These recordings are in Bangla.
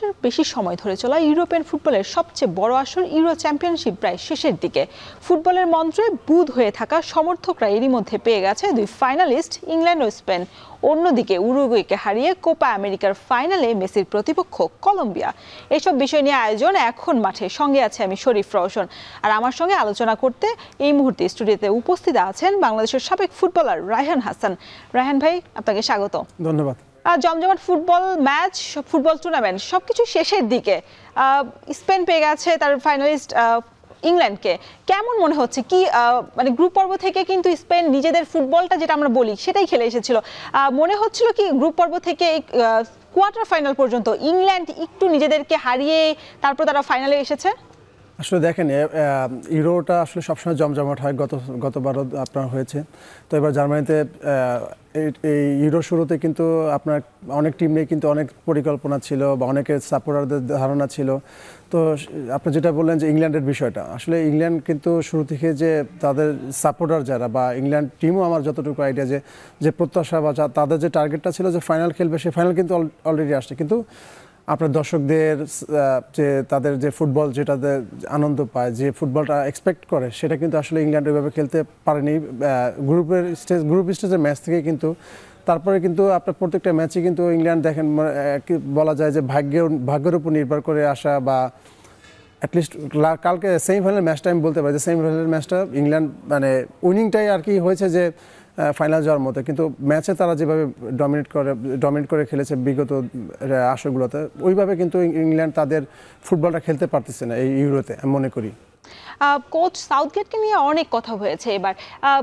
মাসের বেশি সময় ধরে চলা ইউরোপিয়ান ফুটবলের সবচেয়ে বড় আসর ইউরো চ্যাম্পিয়নশিপ প্রায় শেষের দিকে। ফুটবলের মন্ত্রে বুঁদ হয়ে থাকা সমর্থকরা এরই মধ্যে পেয়ে গেছে দুই ফাইনালিস্ট ইংল্যান্ড ও স্পেন। অন্যদিকে উরুগুয়েকে হারিয়ে কোপা আমেরিকার ফাইনালে মেসির প্রতিপক্ষ কলম্বিয়া। এসব বিষয় নিয়ে আয়োজন এখন মাঠে। সঙ্গে আছে আমি শরীফ রওশন, আর আমার সঙ্গে আলোচনা করতে এই মুহূর্তে স্টুডিওতে উপস্থিত আছেন বাংলাদেশের সাবেক ফুটবলার রায়হান হাসান। রায়হান ভাই, আপনাকে স্বাগত। ধন্যবাদ। জমজমাট ফুটবল ম্যাচ, ফুটবল টুর্নামেন্ট সবকিছু শেষের দিকে। স্পেন পেয়ে গেছে তার ফাইনালিস্ট ইংল্যান্ডকে। কেমন মনে হচ্ছে কি, মানে গ্রুপ পর্ব থেকে কিন্তু স্পেন নিজেদের ফুটবলটা যেটা আমরা বলি সেটাই খেলে এসেছিল। মনে হচ্ছিল কি গ্রুপ পর্ব থেকে কোয়ার্টার ফাইনাল পর্যন্ত ইংল্যান্ড একটু নিজেদেরকে হারিয়ে তারপর তারা ফাইনালে এসেছে? আসলে দেখেন, ইউরোটা আসলে সবসময় জমজমাট হয়, গতবারও আপনার হয়েছে। তো এবার জার্মানিতে এই ইউরো শুরুতে কিন্তু আপনার অনেক টিম নিয়ে কিন্তু অনেক পরিকল্পনা ছিল বা অনেকের সাপোর্টারদের ধারণা ছিল। তো আপনি যেটা বললেন যে ইংল্যান্ডের বিষয়টা, আসলে ইংল্যান্ড কিন্তু শুরু থেকে যে তাদের সাপোর্টার যারা বা ইংল্যান্ড টিমও আমার যতটুকু আইডিয়া যে প্রত্যাশা বা তাদের যে টার্গেটটা ছিল যে ফাইনাল খেলবে, সে ফাইনাল কিন্তু অলরেডি আসছে। কিন্তু আপনার দর্শকদের যে তাদের যে ফুটবল যেটাতে আনন্দ পায়, যে ফুটবলটা এক্সপেক্ট করে, সেটা কিন্তু আসলে ইংল্যান্ড ওইভাবে খেলতে পারেনি। গ্রুপ স্টেজের ম্যাচ থেকে কিন্তু তারপরে কিন্তু আপনার প্রত্যেকটা ম্যাচে কিন্তু ইংল্যান্ড দেখেন বলা যায় যে ভাগ্যের উপর নির্ভর করে আসা, বা অ্যাটলিস্ট কালকে সেমিফাইনাল ম্যাচটা আমি বলতে পারি যে সেমিফাইনাল ম্যাচটা ইংল্যান্ড মানে উইনিংটাই আর কি হয়েছে যে ফাইনাল যাওয়ার মতো। কিন্তু ম্যাচে তারা যেভাবে ডমিনেট করে খেলেছে বিগত আসরগুলোতে, ওইভাবে কিন্তু ইংল্যান্ড তাদের ফুটবলটা খেলতে পারতেছে না এই ইউরোতে, আমি মনে করি। কোচ সাউথগেটকে নিয়ে অনেক কথা হয়েছে এবার।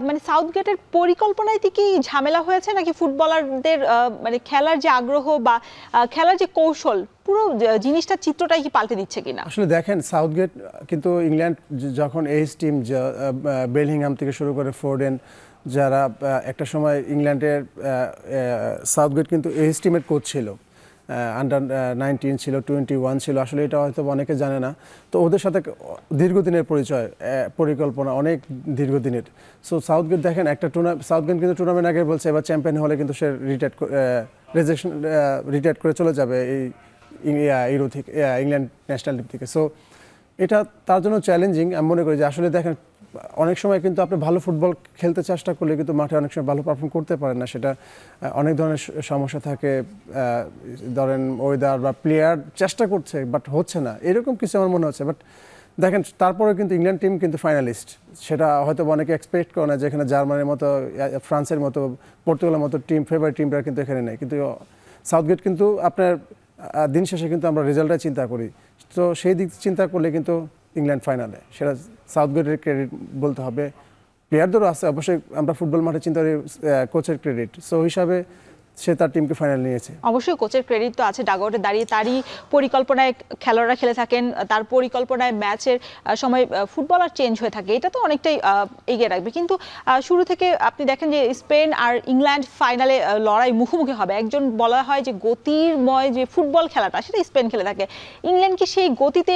মানে সাউথগেটের পরিকল্পনায় কি ঝামেলা হয়েছে, নাকি ফুটবলারদের মানে খেলার যে আগ্রহ বা খেলার যে কৌশল, পুরো জিনিসটা চিত্রটাই কি পাল্টে দিচ্ছে কিনা? আসলে দেখেন, সাউথগেট কিন্তু ইংল্যান্ড যখন এইচ টিম বেলহিংহাম থেকে শুরু করে ফোর্ডেন, যারা একটা সময় ইংল্যান্ডের সাউথগেট কিন্তু এইচ টিমের কোচ ছিল, আন্ডার 19 ছিল, 21 ছিল। আসলে এটা হয়তো অনেকে জানে না। তো ওদের সাথে দীর্ঘদিনের পরিকল্পনা অনেক দীর্ঘদিনের। সো সাউথগেট দেখেন সাউথগেট কিন্তু টুর্নামেন্ট আগে বলছে এবার চ্যাম্পিয়ন হলে কিন্তু সে রিটায়ার করে চলে যাবে এই ইউরো থেকে, ইংল্যান্ড ন্যাশনাল টিম থেকে। সো এটা তার জন্য চ্যালেঞ্জিং। আমি মনে করি যে আসলে দেখেন, অনেক সময় কিন্তু আপনি ভালো ফুটবল খেলতে চেষ্টা করলে কিন্তু মাঠে অনেক সময় ভালো পারফর্ম করতে পারেন না। সেটা অনেক ধরনের সমস্যা থাকে, ধরেন ওয়েদার বা প্লেয়ার চেষ্টা করছে বাট হচ্ছে না, এরকম কিছু আমার মনে হচ্ছে। বাট দেখেন, তারপরে কিন্তু ইংল্যান্ড টিম কিন্তু ফাইনালিস্ট, সেটা হয়তো অনেকে এক্সপেক্ট করে না যে এখানে জার্মানির মতো, ফ্রান্সের মতো, পর্তুগালের মতো টিম, ফেভারিট টিমরা কিন্তু এখানে নেই। কিন্তু সাউথগেট কিন্তু আপনার দিন শেষে কিন্তু আমরা রেজাল্টটাই চিন্তা করি। তো সেই দিক চিন্তা করলে কিন্তু ইংল্যান্ড ফাইনালে, সেটা সাউথগেটের ক্রেডিট বলতে হবে। প্লেয়ারদেরও আছে অবশ্যই, আমরা ফুটবল মাঠে চিন্তা করি কোচের ক্রেডিট। সো হিসাবে সে তার টিমকে ফাইনাল নিয়েছে। অবশ্যই কোচের ক্রেডিট তো আছে, ডাগআউটে দাঁড়িয়ে তারই পরিকল্পনায় খেলোয়াড়রা খেলে থাকেন, তার পরিকল্পনায় ম্যাচের সময় ফুটবলার চেঞ্জ হয়ে থাকে, এটা তো অনেকটাই এগিয়ে রাখবে। কিন্তু শুরু থেকে আপনি দেখেন যে স্পেন আর ইংল্যান্ড ফাইনালে লড়াই মুখোমুখি হবে। একজন বলা হয় যে গতিরময় যে ফুটবল খেলাটা, সেটা স্পেন খেলে থাকে। ইংল্যান্ড কি সেই গতিতে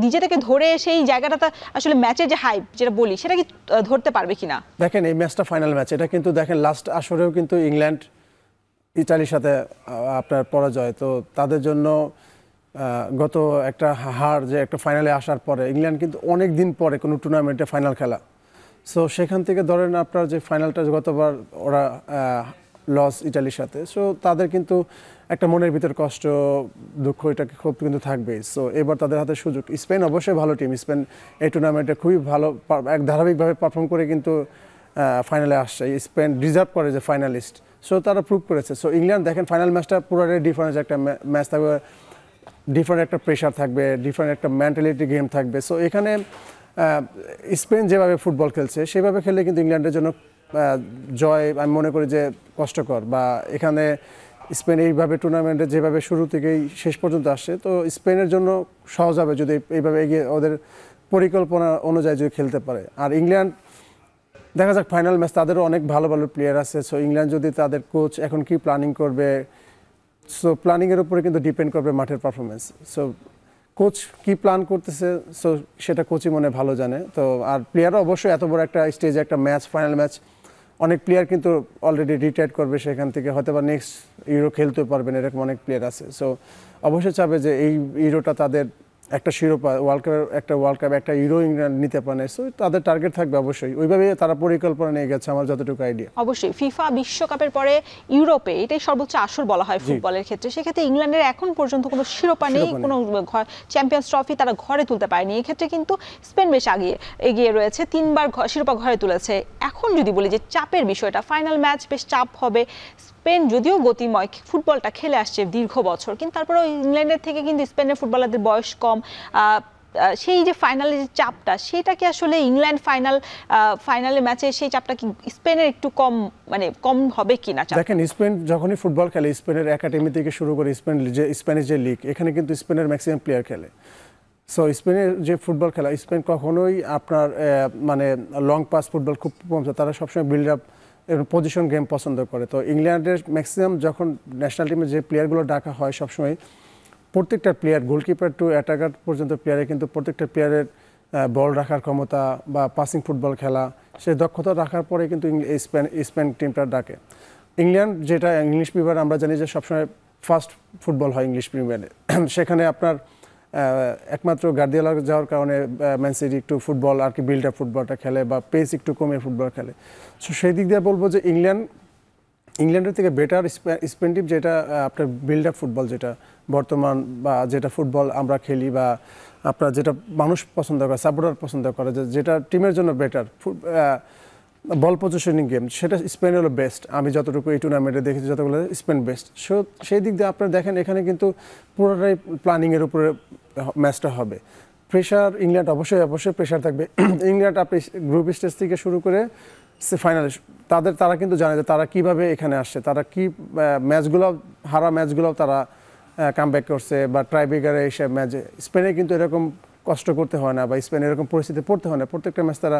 নিজেদেরকে ধরে সেই জায়গাটাতে আসলে ম্যাচের যে হাইপ যেটা বলি, সেটা কি ধরতে পারবে কিনা? দেখেন, এই ম্যাচটা ফাইনাল ম্যাচ, এটা কিন্তু দেখেন লাস্ট আসরেও কিন্তু ইংল্যান্ড ইতালির সাথে আপনার পরাজয়। তো তাদের জন্য গত একটা হার, যে একটা ফাইনালে আসার পরে ইংল্যান্ড কিন্তু অনেক দিন পরে কোনো টুর্নামেন্টে ফাইনাল খেলা। সো সেখান থেকে ধরেন আপনার যে ফাইনালটা গতবার ওরা লস ইটালির সাথে, সো তাদের কিন্তু একটা মনের ভিতর কষ্ট, দুঃখ, এটা খুব কিন্তু থাকবেই। সো এবার তাদের হাতে সুযোগ। স্পেন অবশ্যই ভালো টিম, স্পেন এই টুর্নামেন্টে খুবই ভালো ধারাবাহিকভাবে পারফর্ম করে কিন্তু ফাইনালে আসছে। স্পেন ডিজার্ভ করে যে ফাইনালিস্ট, সো তারা প্রুভ করেছে। সো ইংল্যান্ড দেখেন ফাইনাল ম্যাচটা পুরোটাই ডিফারেন্ট একটা ম্যাচ থাকবে, ডিফারেন্ট একটা প্রেশার থাকবে, ডিফারেন্ট একটা মেন্টালিটি গেম থাকবে। সো এখানে স্পেন যেভাবে ফুটবল খেলছে সেভাবে খেললে কিন্তু ইংল্যান্ডের জন্য জয় আমি মনে করি যে কষ্টকর। বা এখানে স্পেন এইভাবে টুর্নামেন্টে যেভাবে শুরু থেকেই শেষ পর্যন্ত আসছে, তো স্পেনের জন্য সহজ হবে যদি এইভাবে এগিয়ে ওদের পরিকল্পনা অনুযায়ী যদি খেলতে পারে। আর ইংল্যান্ড দেখা যাক ফাইনাল ম্যাচ, তাদেরও অনেক ভালো ভালো প্লেয়ার আছে। সো ইংল্যান্ড যদি তাদের কোচ এখন কি প্ল্যানিং করবে, সো প্ল্যানিংয়ের উপরে কিন্তু ডিপেন্ড করবে মাঠের পারফরমেন্স। সো কোচ কি প্ল্যান করতেছে, সো সেটা কোচই মনে ভালো জানে। তো আর প্লেয়ারও অবশ্যই এত বড় একটা স্টেজে একটা ম্যাচ, ফাইনাল ম্যাচ অনেক প্লেয়ার কিন্তু অলরেডি রিটায়ার করবে সেখান থেকে, হয়তো বা নেক্সট ইউরো খেলতে পারবেন, এরকম অনেক প্লেয়ার আছে। সো অবশ্যই চাবে যে এই ইউরোটা তাদের একটা শিরোপা, ওয়ার্ল্ড কাপ একটা ইউরো ইংল্যান্ড নিতে পারে। সো তাদের টার্গেট থাকবে অবশ্যই, ওইভাবে তারা পরিকল্পনা নিয়ে গেছে আমার যতটুকু আইডিয়া। অবশ্যই ফিফা বিশ্বকাপের পরে ইউরোপে এটাই সর্বোচ্চ আসর বলা হয় ফুটবলের ক্ষেত্রে, সেক্ষেত্রে ইংল্যান্ডের এখন পর্যন্ত কোনো শিরোপা নেই, কোনো চ্যাম্পিয়ন্স ট্রফি তারা ঘরে তুলতে পারেনি। এক্ষেত্রে কিন্তু স্পেন বেশ এগিয়ে রয়েছে, 3বার শিরোপা ঘরে তুলেছে। এখন যদি বলি যে চাপের বিষয়টা, ফাইনাল ম্যাচ বেশ চাপ হবে। স্পেন যদিও গতিময় ফুটবলটা খেলে আসছে দীর্ঘ বছর, কিন্তু তারপরেও ইংল্যান্ডের থেকে কিন্তু স্পেনের ফুটবলারদের বয়স কম। সেই যে ফাইনালের যে চাপটা, সেটা কি আসলে ইংল্যান্ড ফাইনালের ম্যাচে সেই চাপটা কি স্পেনের একটু কম হবে কিনা? দেখেন, স্পেন যখনই ফুটবল খেলে, স্পেনের একাডেমি থেকে শুরু করে স্পেনের যে লিগ, এখানে কিন্তু স্পেনের ম্যাক্সিমাম প্লেয়ার খেলে। সো স্পেনের যে ফুটবল খেলা, স্পেন কখনোই আপনার লং পাস ফুটবল খুব কম, তারা সবসময় বিল্ড আপ এবং পজিশন গেম পছন্দ করে। তো ইংল্যান্ডের ম্যাক্সিমাম যখন ন্যাশনাল টিমে যে প্লেয়ারগুলো ডাকা হয়, সবসময় প্রত্যেকটা প্লেয়ার, গোলকিপার টু অ্যাটাকার পর্যন্ত প্লেয়ারে কিন্তু প্রত্যেকটা প্লেয়ারের বল রাখার ক্ষমতা বা পাসিং ফুটবল খেলা, সেই দক্ষতা রাখার পরে কিন্তু স্পেন টিমটা ডাকে। ইংল্যান্ড যেটা ইংলিশ প্রিমিয়ার আমরা জানি যে সবসময় ফাস্ট ফুটবল হয় ইংলিশ প্রিমিয়ারে, সেখানে আপনার একমাত্র গার্দিওলা যাওয়ার কারণে ম্যান সিটি একটু ফুটবল আর কি বিল্ড আপ ফুটবলটা খেলে বা পেস একটু কমে ফুটবল খেলে। সো সেই দিক দিয়ে বলবো যে ইংল্যান্ডের থেকে বেটার স্পেন টিম, যেটা আপনার বিল্ড আপ ফুটবল, যেটা বর্তমান বা যেটা ফুটবল আমরা খেলি বা আপনার যেটা মানুষ পছন্দ করে, সাপোর্টার পছন্দ করে, যেটা টিমের জন্য বেটার বল পজিশনিং গেম, সেটা স্পেন হলো বেস্ট। আমি যতটুকু এই টুর্নামেন্টে দেখেছি যতগুলো, স্পেন বেস্ট। সো সেই দিক দিয়ে আপনারা দেখেন এখানে কিন্তু পুরোটাই প্ল্যানিংয়ের উপরে ম্যাচটা হবে। প্রেশার ইংল্যান্ড অবশ্যই প্রেশার থাকবে। ইংল্যান্ড আপনি গ্রুপ স্টেজ থেকে শুরু করে ফাইনালে তারা কিন্তু জানে যে তারা কিভাবে এখানে আসছে, তারা কি হারা ম্যাচগুলো তারা কামব্যাক করছে বা ট্রাইব্রেকারে এসে ম্যাচে। স্পেনে কিন্তু এরকম কষ্ট করতে হয় না বা স্পেনে এরকম পরিস্থিতি পড়তে হয় না, প্রত্যেকটা ম্যাচ তারা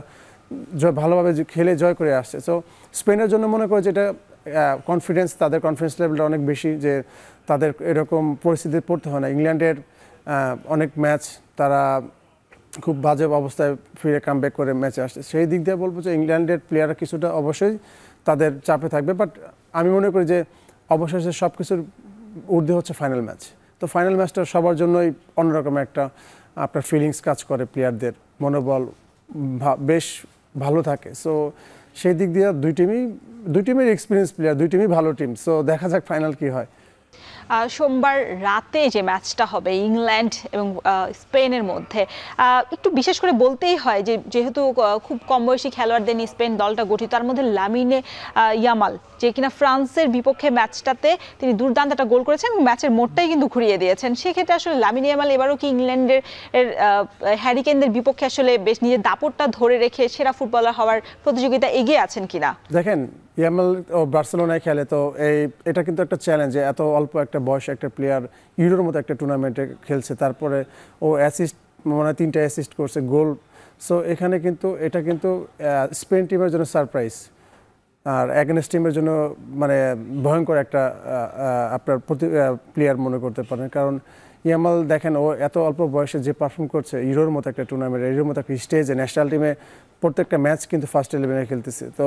ভালোভাবে খেলে জয় করে আসছে। সো স্পেনের জন্য মনে করে যেটা তাদের কনফিডেন্স লেভেলটা অনেক বেশি, যে তাদের এরকম পরিস্থিতি পড়তে হয় না। ইংল্যান্ডের অনেক ম্যাচ তারা খুব বাজে অবস্থায় ফিরে কামব্যাক করে ম্যাচে আসছে। সেই দিক দিয়ে বলবো যে ইংল্যান্ডের প্লেয়াররা কিছুটা অবশ্যই তাদের চাপে থাকবে, বাট আমি মনে করি যে অবশেষে সব কিছুর ঊর্ধ্বে হচ্ছে ফাইনাল ম্যাচ। তো ফাইনাল ম্যাচটা সবার জন্যই অন্যরকম একটা আপনার ফিলিংস কাজ করে, প্লেয়ারদের মনোবল বেশ ভালো থাকে। সো সেই দিক দিয়ে দুই টিমের এক্সপিরিয়েন্স প্লেয়ার, দুই টিমই ভালো টিম। সো দেখা যাক ফাইনাল কি হয়। সোমবার রাতে যে ম্যাচটা হবে ইংল্যান্ড এবং স্পেনের মধ্যে, একটু বিশেষ করে বলতেই হয় যে যেহেতু খুব কম বয়সী খেলোয়াড়দের নিয়ে স্পেন দলটা গঠিত, তার মধ্যে লামিনে ইয়ামাল, যে কিনা ফ্রান্সের বিপক্ষে ম্যাচটাতে তিনি দুর্দান্ত একটা গোল করেছেন এবং ম্যাচের মোড়টাই কিন্তু ঘুরিয়ে দিয়েছেন। সেক্ষেত্রে আসলে লামিনে ইয়ামাল এবারও কি ইংল্যান্ডের হ্যারিকেনদের বিপক্ষে আসলে বেশ নিজের দাপটটা ধরে রেখে সেরা ফুটবলার হওয়ার প্রতিযোগিতা এগিয়ে আছেন কিনা? দেখেন, ইয়ামাল ও বার্সেলোনায় খেলে, তো এটা কিন্তু একটা চ্যালেঞ্জ, এত অল্প একটা বয়সে একটা প্লেয়ার ইউরোর মতো একটা টুর্নামেন্টে খেলছে, তারপরে ও অ্যাসিস্ট 3টা অ্যাসিস্ট করছে, গোল। সো এখানে কিন্তু এটা কিন্তু স্পেন টিমের জন্য সারপ্রাইজ, আর অ্যাগেনস্ট টিমের জন্য ভয়ঙ্কর একটা আপনার প্লেয়ার মনে করতে পারেন। কারণ ইয়ামাল দেখেন, ও এত অল্প বয়সে যে পারফর্ম করছে ইউরোর মতো একটা টুর্নামেন্ট, ইউরোর মতো একটা স্টেজে, ন্যাশনাল টিমে প্রত্যেকটা ম্যাচ কিন্তু ফার্স্ট 11-এ খেলতেছে। তো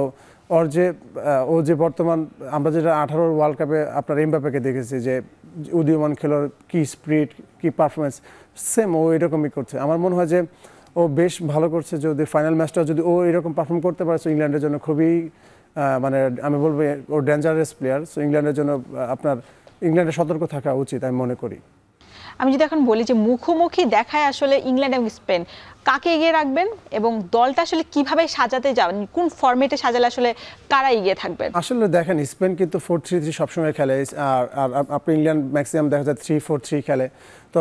ও যে বর্তমান আমরা যেটা 18 ওয়ার্ল্ড কাপে আপনার এমবাপ্পেকে দেখেছি, যে উদীয়মান খেলোয়াড়, কি স্পিরিট, কি পারফরমেন্স, সেম ও এরকমই করছে। আমার মনে হয় যে ও বেশ ভালো করছে। যদি ফাইনাল ম্যাচটা যদি ও এরকম পারফর্ম করতে পারে, তো ইংল্যান্ডের জন্য খুবই আমি বলবো ও ডেঞ্জারাস প্লেয়ার। সো ইংল্যান্ডের জন্য ইংল্যান্ডের সতর্ক থাকা উচিত আমি মনে করি। আমি যদি এখন বলি যে মুখোমুখি দেখায় আসলে ইংল্যান্ড এবং স্পেন, কাকে এগিয়ে রাখবেন এবং দলটা আসলে কিভাবে সাজাতে যাবেন, কোন ফরম্যাটে সাজালে আসলে কারা এগিয়ে থাকবেন? আসলে দেখেন, স্পেন কিন্তু 4-3-3 সবসময় খেলে, আর আপনি ইংল্যান্ড ম্যাক্সিমাম দেখা যায় 3-4-3 খেলে। তো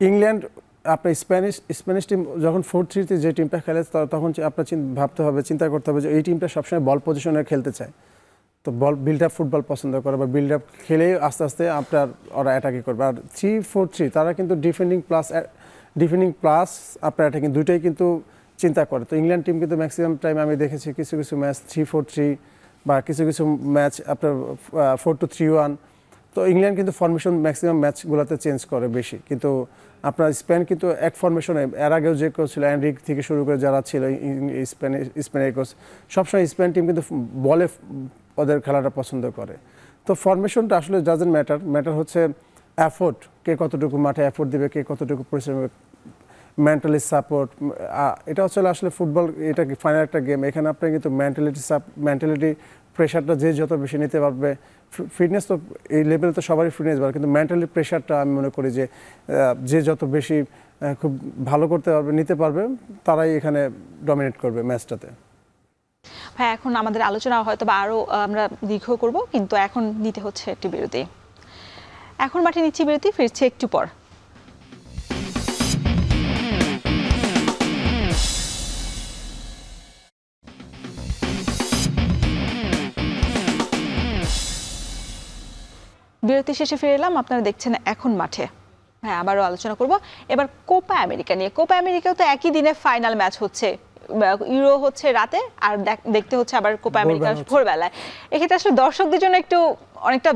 ইংল্যান্ড আপনার স্প্যানিশ টিম যখন 4-3-তে যে টিমটা খেলে, তখন আপনার চিন্তা করতে হবে যে এই টিমটা সবসময় বল পজিশনে খেলতে চায়। তো বল বিল্ড আপ ফুটবল পছন্দ করে, বা বিল্ড আপ খেলেই আস্তে আস্তে ওরা অ্যাটাকিং করবে। আর 3-4-3 তারা কিন্তু ডিফেন্ডিং প্লাস আপনার অ্যাটাকিং দুইটাই কিন্তু চিন্তা করে। তো ইংল্যান্ড টিম কিন্তু ম্যাক্সিমাম টাইম আমি দেখেছি কিছু ম্যাচ 3-4-3 বা কিছু ম্যাচ আপনার 4-2-3-1। তো ইংল্যান্ড কিন্তু ফরমেশন ম্যাক্সিমাম ম্যাচগুলোতে চেঞ্জ করে বেশি, কিন্তু আপনার স্পেন কিন্তু এক ফরমেশনে এর আগেও যে কোচ ছিল এনরিক থেকে শুরু করে যারা ছিল স্পেনের কোচ, সবসময় স্পেন টিম কিন্তু বলে ওদের খেলাটা পছন্দ করে। তো ফরমেশনটা আসলে ডাজন্ট ম্যাটার হচ্ছে এফোর্ট, কে কতটুকু মাঠে এফোর্ট দিবে, কে কতটুকু পরিশ্রম, মেন্টালি সাপোর্ট। এটা হচ্ছে আসলে ফুটবল, এটা ফাইনাল একটা গেম, এখানে আপনি কিন্তু মেন্টালিটি প্রেশারটা যে যত বেশি নিতে পারবে, ফিটনেস তো এই লেভেলে তো সবারই ফিটনেস বাড়ে, কিন্তু মেন্টালি প্রেশারটা আমি মনে করি যে যে যত বেশি খুব ভালো করতে পারবে, নিতে পারবে, তারাই এখানে ডমিনেট করবে ম্যাচটাতে। ভাই এখন আমাদের আলোচনা হয়তো বা আরও আমরা দীর্ঘ করব, কিন্তু এখন নিতে হচ্ছে একটি বিরতি। এখন মাঠে নিচ্ছি বিরতি, ফিরছে একটু পর। বিরতি শেষে ফিরে এলাম, আপনারা দেখছেন এখন মাঠে। হ্যাঁ, আবারও আলোচনা করব এবার কোপা আমেরিকা নিয়ে। কোপা আমেরিকাও তো একই দিনে ফাইনাল ম্যাচ হচ্ছে, ইউরো হচ্ছে রাতে আর দেখতে হচ্ছে আবার কোপা আমেরিকা ভোরবেলায়। এক্ষেত্রে আসলে দর্শকদের জন্য একটু অনেকটা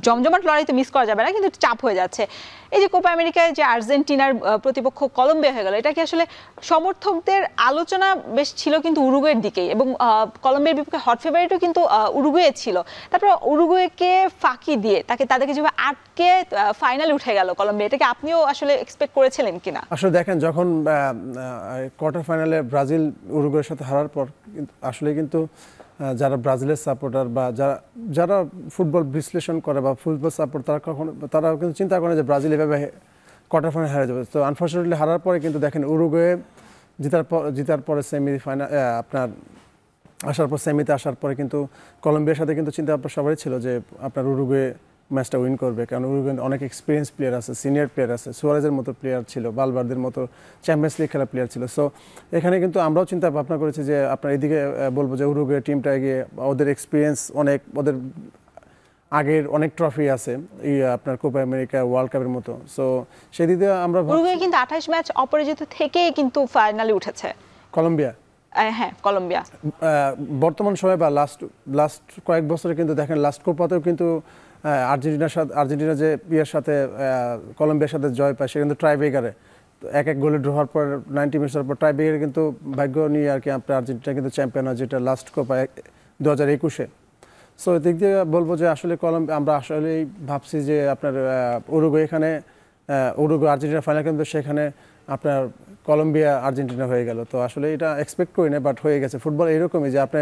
জমজমাট লড়াই তো মিস করা যাবে না, কিন্তু চাপ হয়ে যাচ্ছে। এই যে কোপা আমেরিকায় যে আর্জেন্টিনার প্রতিপক্ষ কলম্বিয়া হয়ে গেল, এটা কি আসলে সমর্থকদের আলোচনা বেশ ছিল কিন্তু উরুগুয়ের দিকেই, এবং কলম্বিয়ার বিপক্ষে হট ফেভারিটও কিন্তু উরুগুয়ে ছিল। তারপর উরুগুয়েকে ফাঁকি দিয়ে তাদেরকে যেভাবে আটকে ফাইনালে উঠে গেল কলম্বিয়া, এটাকে আপনিও আসলে এক্সপেক্ট করেছিলেন কিনা? আসলে দেখেন, যখন কোয়ার্টার ফাইনালে ব্রাজিল উরুগুয়ের সাথে হারার পর আসলে কিন্তু যারা ব্রাজিলের সাপোর্টার বা যারা ফুটবল বিশ্লেষণ করে বা ফুটবল সাপোর্ট, তারা কিন্তু চিন্তা করে যে ব্রাজিল এভাবে কোয়ার্টার ফাইনাল হারা যাবে। তো আনফর্চুনেটলি হারার পরে কিন্তু দেখেন উরুগুয়ে জিতার পরে সেমিফাইনাল আপনার আসার পর সেমিতে আসার পরে কিন্তু কলম্বিয়ার সাথে কিন্তু চিন্তা আপনার সবারই ছিল যে আপনার উরুগুয়ে ম্যাচটা উইন করবে, কারণ উরুগুয়ে অনেক এক্সপিরিয়েন্স প্লেয়ার আছে, সিনিয়র প্লেয়ার আছে, সুয়ারেজের মতো প্লেয়ার ছিল, বালবার্দের মতো চ্যাম্পিয়ন্স লিগ খেলা প্লেয়ার ছিল। সো এখানে কিন্তু আমরাও চিন্তা ভাবনা করেছি যে আপনার এদিকে বলবো যে উরুগুয়ে টিমটা এগিয়ে, ওদের এক্সপিরিয়েন্স অনেক, ওদের আগের অনেক ট্রফি আছে আপনার কোপা আমেরিকা, ওয়ার্ল্ড কাপের মতো। সো সেদিকে আমরা উরুগুয়ে কিন্তু 28 ম্যাচ অপরাজিত থেকেই কিন্তু ফাইনালে উঠেছে। কলম্বিয়া, হ্যাঁ কলম্বিয়া বর্তমান সময় বা লাস্ট কয়েক বছরে কিন্তু দেখেন লাস্ট কোপাতেও কিন্তু আর্জেন্টিনা যে ইয়ের সাথে কলম্বিয়ার সাথে জয় পায়, সে কিন্তু ট্রাইব্রেকারে এক গোলে ড্র হওয়ার পর 90 মিনিটের পর ট্রাইব্রেকারে কিন্তু ভাগ্য নিয়ে আর কি আপনার আর্জেন্টিনা কিন্তু চ্যাম্পিয়ন হয়, যেটা লাস্ট কোপা 2021-এ। সো এদিক দিয়ে বলবো যে আসলে আমরা আসলেই ভাবছি যে আপনার উরুগুয়ে এখানে উরুগুয়ে আর্জেন্টিনা ফাইনাল, কিন্তু সেখানে আপনার কলম্বিয়া আর্জেন্টিনা হয়ে গেল। তো আসলে এটা এক্সপেক্ট করি না, বাট হয়ে গেছে। ফুটবল এরকমই যে আপনি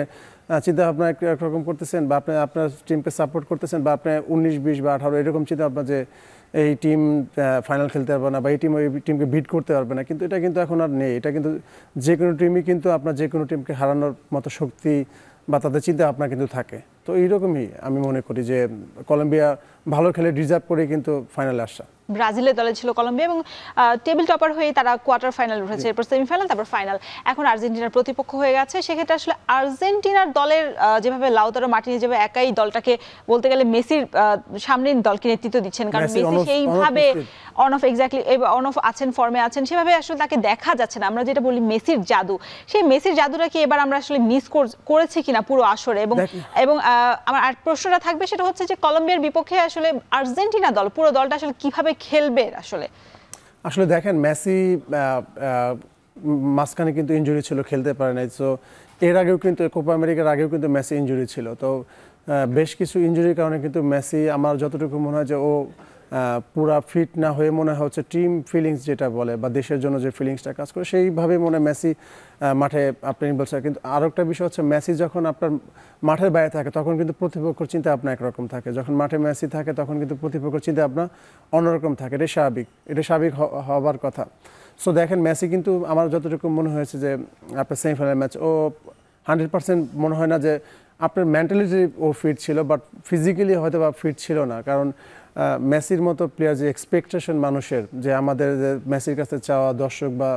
চিন্তা ভাবনা একরকম করতেছেন, বা আপনি আপনার টিমকে সাপোর্ট করতেছেন, বা আপনি 19, 20 বা 18 এরকম চিন্তা ভাবনা যে এই টিম ফাইনাল খেলতে পারবে না বা এই টিম ওই টিমকে বিট করতে পারবে না, কিন্তু এটা কিন্তু এখন আর নেই। এটা কিন্তু যে কোনো টিমই কিন্তু আপনার যে কোনো টিমকে হারানোর মতো শক্তি বা তাদের চিন্তা ভাবনা কিন্তু থাকে। তো এইরকমই আমি মনে করি যে কলম্বিয়া ভালো খেলে ডিজার্ভ করে কিন্তু ফাইনালে আসা। ব্রাজিলের দলে ছিল কলম্বিয়া এবং টেবিল টপার হয়ে তারা কোয়ার্টার ফাইনাল উঠেছে, এরপর সেমিফাইনাল, তারপর ফাইনাল। এখন আর্জেন্টিনার প্রতিপক্ষ হয়ে গেছে। সেক্ষেত্রে আসলে আর্জেন্টিনার দলের যেভাবে লাউতারো মার্টিনেজ যেভাবে একাই দলটাকে বলতে গেলে মেসির সামনে দলকে নেতৃত্ব দিচ্ছেন, কারণ মেসি সেইভাবে অন অফ আছেন, ফর্মে আছেন, সেভাবে আসলে তাকে দেখা যাচ্ছে না। আমরা যেটা বলি মেসির জাদু, সেই মেসির জাদুটা কি এবার আমরা আসলে মিস করেছি কিনা পুরো আসরে? এবং আমার আর প্রশ্নটা থাকবে, সেটা হচ্ছে যে কলম্বিয়ার বিপক্ষে আসলে আর্জেন্টিনা দল, পুরো দলটা আসলে কিভাবে খেলবে? আসলে দেখেন, মেসি মাঝখানে কিন্তু ইনজুরি ছিল, খেলতে পারে নাই। সো এর আগেও কিন্তু কোপা আমেরিকার আগেও কিন্তু মেসি ইনজুরি ছিল। তো বেশ কিছু ইনজুরির কারণে কিন্তু মেসি, আমার যতটুকু মনে হয় যে ও পুরা ফিট না হয়ে মনে হচ্ছে টিম ফিলিংস যেটা বলে বা দেশের জন্য যে ফিলিংসটা কাজ করে, সেইভাবে মনে মেসি মাঠে আপনি বলছেন। কিন্তু আরও একটা বিষয় হচ্ছে, মেসি যখন আপনার মাঠের বাইরে থাকে তখন কিন্তু প্রতিপক্ষের চিন্তা আপনার একরকম থাকে, যখন মাঠে মেসি থাকে তখন কিন্তু প্রতিপক্ষের চিন্তা আপনার অন্যরকম থাকে। এটা স্বাভাবিক হবার কথা। সো দেখেন, মেসি কিন্তু আমার যতটুকু মনে হয়েছে যে আপনার সেমিফাইনাল ম্যাচ ও 100% মনে হয় না যে আপনার মেন্টালিটি ও ফিট ছিল, বাট ফিজিক্যালি হয়তো বা ফিট ছিল না। কারণ মেসির মতো প্লেয়ার, যে এক্সপেকটেশন মানুষের, যে আমাদের যে মেসির কাছে চাওয়া দর্শক বা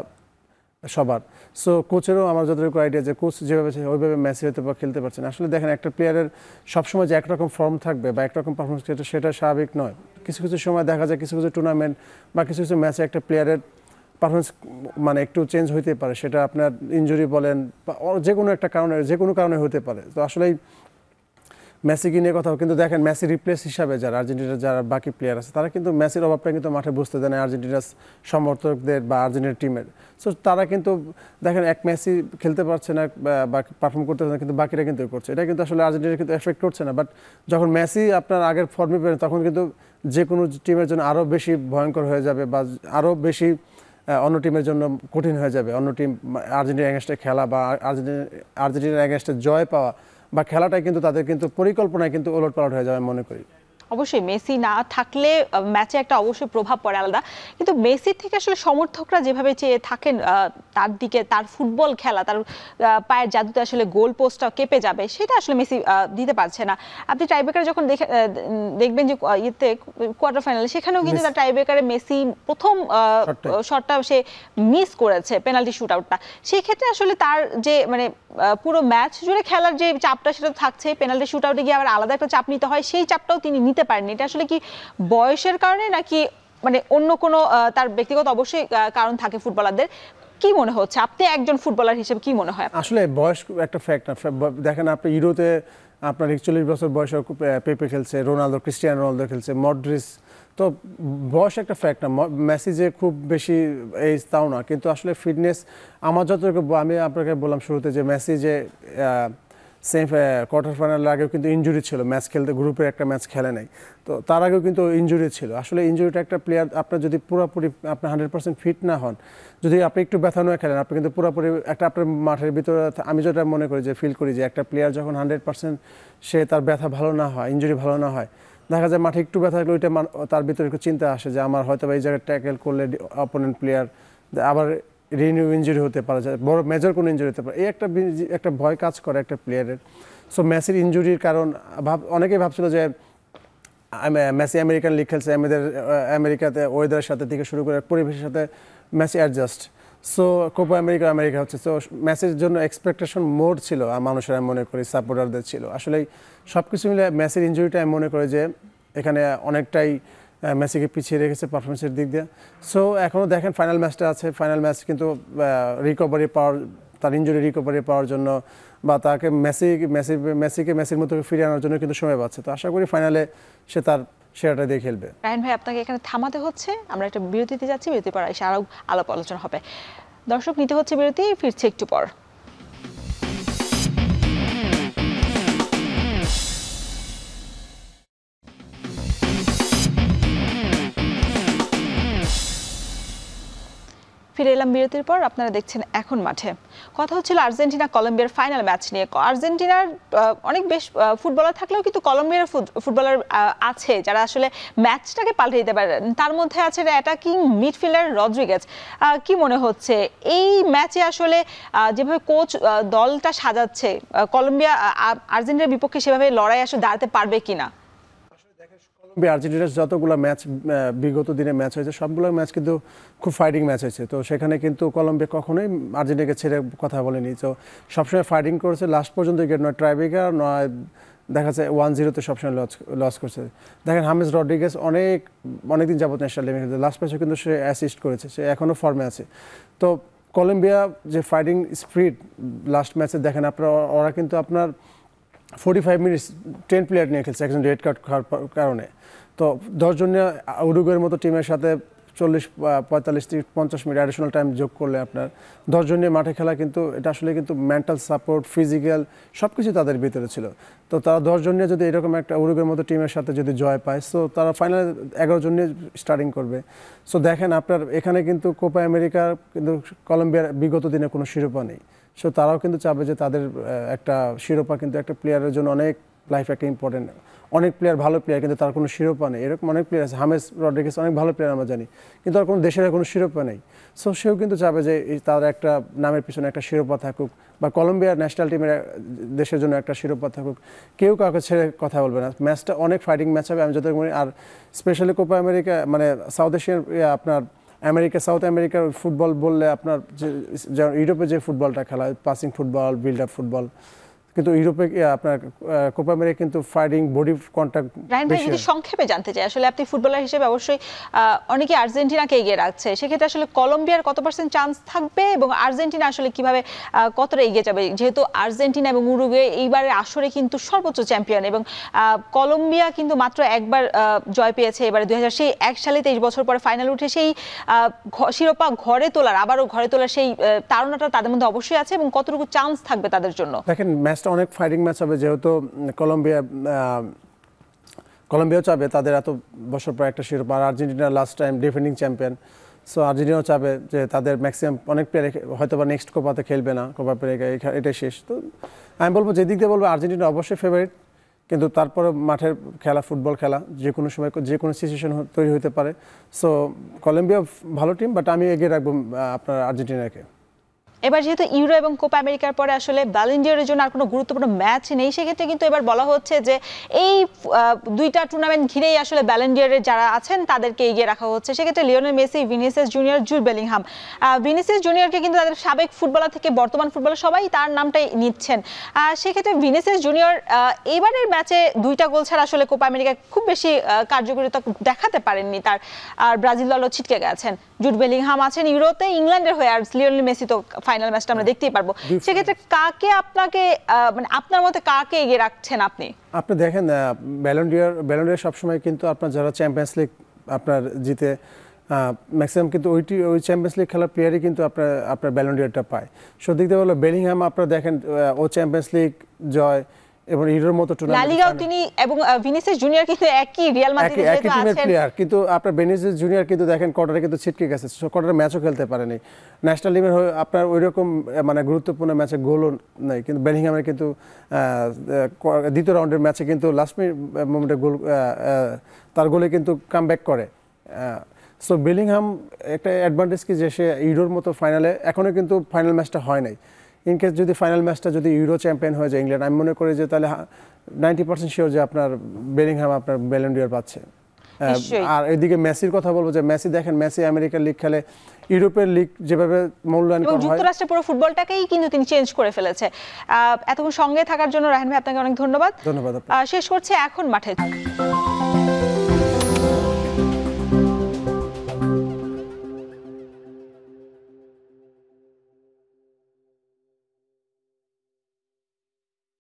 সবার, সো কোচেরও আমার যতটুকু আইডিয়া যে কোচ যেভাবে ওইভাবে মেসি হয়তো বা খেলতে পারছেন। আসলে দেখেন, একটা প্লেয়ারের সবসময় যে একরকম ফর্ম থাকবে বা একরকম পারফরমেন্স সেটা স্বাভাবিক নয়। কিছু কিছু সময় দেখা যায় কিছু কিছু টুর্নামেন্ট বা কিছু কিছু ম্যাচে একটা প্লেয়ারের পারফরমেন্স মানে একটু চেঞ্জ হইতে পারে, সেটা আপনার ইনজুরি বলেন বা যে কোনো একটা কারণে, যে কোনো কারণে হতে পারে। তো আসলেই মেসিকে নিয়ে কথা, কিন্তু দেখেন মেসি রিপ্লেস হিসাবে যারা আর্জেন্টিনার যারা বাকি প্লেয়ার আছে তারা কিন্তু মেসির অভাবটা কিন্তু মাঠে বুঝতে দেয় না আর্জেন্টিনার সমর্থকদের বা আর্জেন্টিনার টিমের। সো তারা কিন্তু দেখেন এক মেসি খেলতে পারছে না বা পারফর্ম করতে পারছে না, কিন্তু বাকিরা কিন্তু করছে, এটা কিন্তু আসলে আর্জেন্টিনা কিন্তু এফেক্ট করছে না। বাট যখন মেসি আপনার আগের ফর্মে পেলেন তখন কিন্তু যে কোনো টিমের জন্য আরও বেশি ভয়ঙ্কর হয়ে যাবে বা আরও বেশি অন্য টিমের জন্য কঠিন হয়ে যাবে। অন্য টিম আর্জেন্টিনার এগেনস্টে খেলা বা আর্জেন্টিনার এগেনস্টে জয় পাওয়া বা খেলাটাই কিন্তু তাদের কিন্তু পরিকল্পনায় কিন্তু ওলটপালট হয়ে যাবে মনে করি। অবশ্যই মেসি না থাকলে ম্যাচে একটা অবশ্যই প্রভাব পড়ে আলাদা, কিন্তু মেসির থেকে আসলে সমর্থকরা যেভাবে চেয়ে থাকেন তার দিকে, তার ফুটবল খেলা, তার পায়ের জাদুতে আসলে গোল পোস্টটা কেঁপে যাবে, সেটা আসলে মেসি দিতে পারছে না। আপনি টাইব্রেকারে যখন দেখবেন যে ইয়েতে কোয়ার্টার ফাইনালে, সেখানেও কিন্তু তার টাইব্রেকারে মেসি প্রথম শটটা সে মিস করেছে, পেনাল্টি শুট আউটটা। সেই ক্ষেত্রে আসলে তার যে মানে পুরো ম্যাচ জুড়ে খেলার যে চাপটা সেটা থাকছে, পেনাল্টি শুট আউটে গিয়ে আবার আলাদা একটা চাপ নিতে হয়, সেই চাপটাও তিনি নিতে পারেননি। এটা আসলে কি বয়সের কারণে নাকি মানে অন্য কোনো তার ব্যক্তিগত অবশ্যই কারণ থাকে ফুটবলারদের? কি মনে হচ্ছে, আপনি একজন ফুটবলার হিসেবে কি মনে হয়? আসলে বয়স একটা ফ্যাক্ট না। দেখেন আপনি ইউরোতে আপনার 41 বছর বয়সে পেপে খেলছে, রোনালদো, ক্রিস্টিয়ানো রোনালদো খেলছে, মডরিচ, তো বয়স একটা ফ্যাক্ট না। মেসি যে খুব বেশি এইজ তাও না, কিন্তু আসলে ফিটনেস আমার যতটুকু, আমি আপনাকে বললাম শুরুতে যে মেসি যে কোয়ার্টার ফাইনালের আগেও কিন্তু ইনজুরি ছিল, ম্যাচ খেলতে গ্রুপের একটা ম্যাচ খেলে নাই, তো তার আগেও কিন্তু ইনজুরি ছিল। আসলে ইনজুরিটা একটা প্লেয়ার আপনার যদি পুরোপুরি আপনি 100% ফিট না হন, যদি আপনি একটু ব্যথা নয় খেলেন, আপনি কিন্তু পুরোপুরি একটা আপনার মাঠের ভিতরে, আমি যেটা মনে করি যে ফিল করি যে একটা প্লেয়ার যখন 100% সে তার ব্যথা ভালো না হয়, ইনজুরি ভালো না হয়, দেখা যায় মাঠে একটু ব্যথা থাকলে ওইটা তার ভিতরে একটু চিন্তা আসে যে আমার হয়তো এই জায়গায় ট্যাকেল করলে অপোনেন্ট প্লেয়ার আবার রিনিউ ইনজুরি হতে পারে, বড় মেজর কোনো ইনজুরি হতে পারে, এই একটা ভয় কাজ করে একটা প্লেয়ারের। সো মেসির ইনজুরির কারণ অনেকেই ভাবছিল যে মেসি আমেরিকান লিগ খেলছে, আমেরিকাতে ওয়েদারের সাথে থেকে শুরু করে পরিবেশের সাথে Messi adjust, so Copa America হচ্ছে, তো মেসির জন্য এক্সপেকটেশন মোর ছিল মানুষের, আমি মনে করি সাপোর্টারদের ছিল। আসলে সব কিছু মিলে মেসির ইনজুরিটা আমি মনে করি যে এখানে অনেকটাই মেসিকে পিছিয়ে রেখেছে পারফরমেন্সের দিক দিয়ে। সো এখনও দেখেন ফাইনাল ম্যাচটা আছে, ফাইনাল ম্যাচ কিন্তু তার ইনজুরি রিকভারি পাওয়ার জন্য বা তাকে মেসির মতো ফিরিয়ে আনার জন্য কিন্তু সময় পাচ্ছে। তো আশা করি ফাইনালে সে তার সেরাটা দিয়ে খেলবে। রায়হান ভাই, আপনাকে এখানে থামাতে হচ্ছে, আমরা একটা বিরতিতে যাচ্ছি, বিরতির পর এসে আরও আলাপ আলোচনা হবে। দর্শক, নিতে হচ্ছে বিরতি, ফিরছে একটু পর। ফিরে এলাম বিরতির পর। আপনারা দেখছেন এখন মাঠে। কথা হচ্ছিল আর্জেন্টিনা কলম্বিয়ার ফাইনাল ম্যাচ নিয়ে। আর্জেন্টিনার অনেক বেশ ফুটবলার থাকলেও কিন্তু কলম্বিয়ার ফুটবলার আছে যারা আসলে ম্যাচটাকে পাল্টে দিতে পারেন। তার মধ্যে আছে অ্যাটাকিং মিডফিল্ডার রদ্রিগেজ। কি মনে হচ্ছে এই ম্যাচে আসলে যেভাবে কোচ দলটা সাজাচ্ছে, কলম্বিয়া আর্জেন্টিনার বিপক্ষে সেভাবে লড়াই আসলে দাঁড়াতে পারবে কিনা? আর্জেন্টিনার যতগুলো ম্যাচ বিগত দিনে ম্যাচ হয়েছে সবগুলো ম্যাচ কিন্তু খুব ফাইটিং ম্যাচ হয়েছে, তো সেখানে কিন্তু কলম্বিয়া কখনোই আর্জেন্টিনাকে ছেড়ে কথা বলেনি, তো সবসময় ফাইটিং করেছে লাস্ট পর্যন্ত, নয় ট্রাইব্রেকার নয় দেখা যাচ্ছে 1-0 সবসময় লস করছে। দেখেন হামেস রড্রিগেজ অনেকদিন যাবত ন্যাশনাল টিমে খেলছে, লাস্ট ম্যাচে কিন্তু সে অ্যাসিস্ট করেছে, সে এখনও ফর্মে আছে। তো কলম্বিয়া যে ফাইটিং স্পিরিট লাস্ট ম্যাচে দেখেন আপনারা, ওরা কিন্তু আপনার 45 মিনিটস 10 প্লেয়ার নিয়ে খেলছে একজন রেড কার্ড খাওয়ার কারণে। তো 10 জন উরুগুয়ের মতো টিমের সাথে 40-45-50 মিনিট অ্যাডিশনাল টাইম যোগ করলে আপনার 10 জন নিয়ে মাঠে খেলা, কিন্তু এটা আসলে কিন্তু মেন্টাল সাপোর্ট, ফিজিক্যাল সব কিছু তাদের ভিতরে ছিল। তো তারা 10 জন নিয়ে যদি এরকম একটা উরুগুয়ের মতো টিমের সাথে যদি জয় পায়, সো তারা ফাইনালে 11 জন নিয়ে স্টার্টিং করবে। সো দেখেন আপনার এখানে কিন্তু কোপা আমেরিকার কিন্তু কলম্বিয়ার বিগত দিনে কোনো শিরোপা নেই, সো তারাও কিন্তু চাবে যে তাদের একটা শিরোপা কিন্তু একটা প্লেয়ারের জন্য অনেক লাইফ একটা ইম্পর্টেন্ট। অনেক প্লেয়ার ভালো প্লেয়ার কিন্তু তার কোনো শিরোপা নেই, এরকম অনেক প্লেয়ার আছে। হামেস রড্রিগেজ অনেক ভালো প্লেয়ার আমরা জানি, কিন্তু আর কোনো দেশের কোনো শিরোপা নেই। সো সেও কিন্তু চাবে যে তার একটা নামের পিছনে একটা শিরোপা থাকুক, বা কলম্বিয়ার ন্যাশনাল টিমের দেশের জন্য একটা শিরোপা থাকুক, কেউ কাউকে ছেড়ে কথা বলবে না। ম্যাচটা অনেক ফাইটিং ম্যাচ হবে আমি যতটুকু মনে। আর স্পেশালি কোপা আমেরিকা মানে সাউথ এশিয়ান আপনার সাউথ আমেরিকার ফুটবল বললে আপনার যে ইউরোপে যে ফুটবলটা খেলা হয়, passing football, build up football, কিন্তু ইউরোপে আপনার কোপা আমেরিকা কিন্তু ফাইটিং বডি কন্ট্যাক্ট রায়হান ভাই, যদি সংক্ষেপে জানতে চাই, আসলে আপনি ফুটবলার হিসেবে অবশ্যই অনেকে আর্জেন্টিনাকে এগিয়ে রাখছে, সেক্ষেত্রে আসলে কলম্বিয়ার কত % চান্স থাকবে এবং আর্জেন্টিনা আসলে কিভাবে কতটা এগিয়ে যাবে, যেহেতু আর্জেন্টিনা এবং উরুগুয়ে এইবারের আসরে কিন্তু সর্বোচ্চ চ্যাম্পিয়ন এবং কলম্বিয়া কিন্তু মাত্র একবার জয় পেয়েছে এবারে 2001 সালে, 23 বছর পরে ফাইনাল উঠে সেই শিরোপা আবারও ঘরে তোলার সেই তাড়নাটা তাদের মধ্যে অবশ্যই আছে এবং কতটুকু চান্স থাকবে তাদের জন্য? দেখেন, ম্যাচটা অনেক ফাইটিং ম্যাচ হবে, যেহেতু কলম্বিয়াও চাবে তাদের এত বছর পর একটা শিরোপা, আর Argentina last time defending champion. So আর্জেন্টিনাও চাবে যে তাদের ম্যাক্সিমাম অনেক প্লেয়ার হয়তো বা নেক্সট কোপাতে খেলবে না, কোপা আমেরিকা এটাই শেষ। তো আমি বলবো, যেদিক দিয়ে বলবো আর্জেন্টিনা অবশ্যই ফেভারিট, কিন্তু তারপরে মাঠের খেলা, ফুটবল খেলা, যে কোনো সময় যে কোনো সিচুয়েশন তৈরি হতে পারে। সো কলম্বিয়া ভালো টিম, বাট আমি এগিয়ে রাখবো আপনার আর্জেন্টিনাকে। এবার যেহেতু ইউরো এবং কোপা আমেরিকার পরে আসলে ব্যালন ডি'অরের জন্য আর কোনো গুরুত্বপূর্ণ ম্যাচ নেই, সেক্ষেত্রে কিন্তু এবার বলা হচ্ছে যে এই দুইটা টুর্নামেন্ট ঘিরেই আসলে ব্যালন ডি'অরের যারা আছেন তাদেরকে এগিয়ে রাখা হচ্ছে। সেক্ষেত্রে Lionel Messi, Vinicius Junior, Jude Bellingham. Vinicius জুনিয়রকে কিন্তু তাদের সাবেক ফুটবলার থেকে বর্তমান ফুটবলার সবাই তার নামটাই নিচ্ছেন। সেক্ষেত্রে ভিনিসিয়াস জুনিয়র এবারের ম্যাচে 2টা গোল ছাড়া আসলে কোপা আমেরিকায় খুব বেশি কার্যকারিতা দেখাতে পারেননি তার, আর ব্রাজিল দলও ছিটকে গেছেন। জুড বেলিংহাম আছেন ইউরোতে ইংল্যান্ডের হয়ে, আর লিওনেল মেসি তো ফাইনাল ম্যাচটা আমরা দেখতেই পারবো। সেক্ষেত্রে কাকে মানে আপনার মতে কাকে এগিয়ে রাখছেন আপনি? আপনি দেখেন, ব্যালন ডি'র সবসময় কিন্তু আপনার যারা চ্যাম্পিয়ন্স লিগ আপনার জিতে, ম্যাক্সিমাম কিন্তু ওই চ্যাম্পিয়ন্স লিগ খেলার প্লেয়ারই কিন্তু আপনার ব্যালন ডি'রটা পায়। সত্যি কথা বললে বেলিংহাম আপনারা দেখেন, ও চ্যাম্পিয়ন্স লিগ জয় এবং ইউরোর মতো লা লিগাও তিনি এবং ভিনিসিয়াস জুনিয়র কিন্তু একই রিয়াল মাদ্রিদের যেহেতু আছেন প্লেয়ার, কিন্তু আপনার ভিনিসিয়াস জুনিয়র কিন্তু দেখেন কোয়ার্টারে কিন্তু ছিটকে গেছে, কোয়ার্টারে ম্যাচও খেলতে পারেনি, ন্যাশনাল টিমের হয়ে আপনার ওইরকম মানে গুরুত্বপূর্ণ ম্যাচে গোলও নেই। কিন্তু বেলিংহামের কিন্তু দ্বিতীয় রাউন্ডের ম্যাচে কিন্তু লাস্ট মোমেন্টে গোল, তার গোলে কিন্তু কামব্যাক করে। সো বেলিংহাম একটা অ্যাডভান্টেজ কি, যে সে ইউরোর মতো ফাইনালে এখনও কিন্তু ফাইনাল ম্যাচটা হয় নাই। ইনকেস যদি ফাইনাল ম্যাচটা যদি ইউরো চ্যাম্পিয়ন হয়ে যায় ইংল্যান্ড, আমি মনে করি যে তাহলে 90% শিওর যে আপনার বেলিংহাম আপনার ব্যালন ডি'র পাচ্ছে। আর এদিকে মেসির কথা বলবো, যে মেসি দেখেন, মেসি আমেরিকার লিগ খেলে, ইউরোপের লিগ যেভাবে মূল্যায়ন করা হয়, যুক্তরাষ্ট্রের পুরো ফুটবলটাকেই কিন্তু তিনি চেঞ্জ করে ফেলেছে। এতক্ষণ সঙ্গে থাকার জন্য রায়হান ভাই আপনাকে অনেক ধন্যবাদ। ধন্যবাদ। শেষ করছে এখন মাঠে।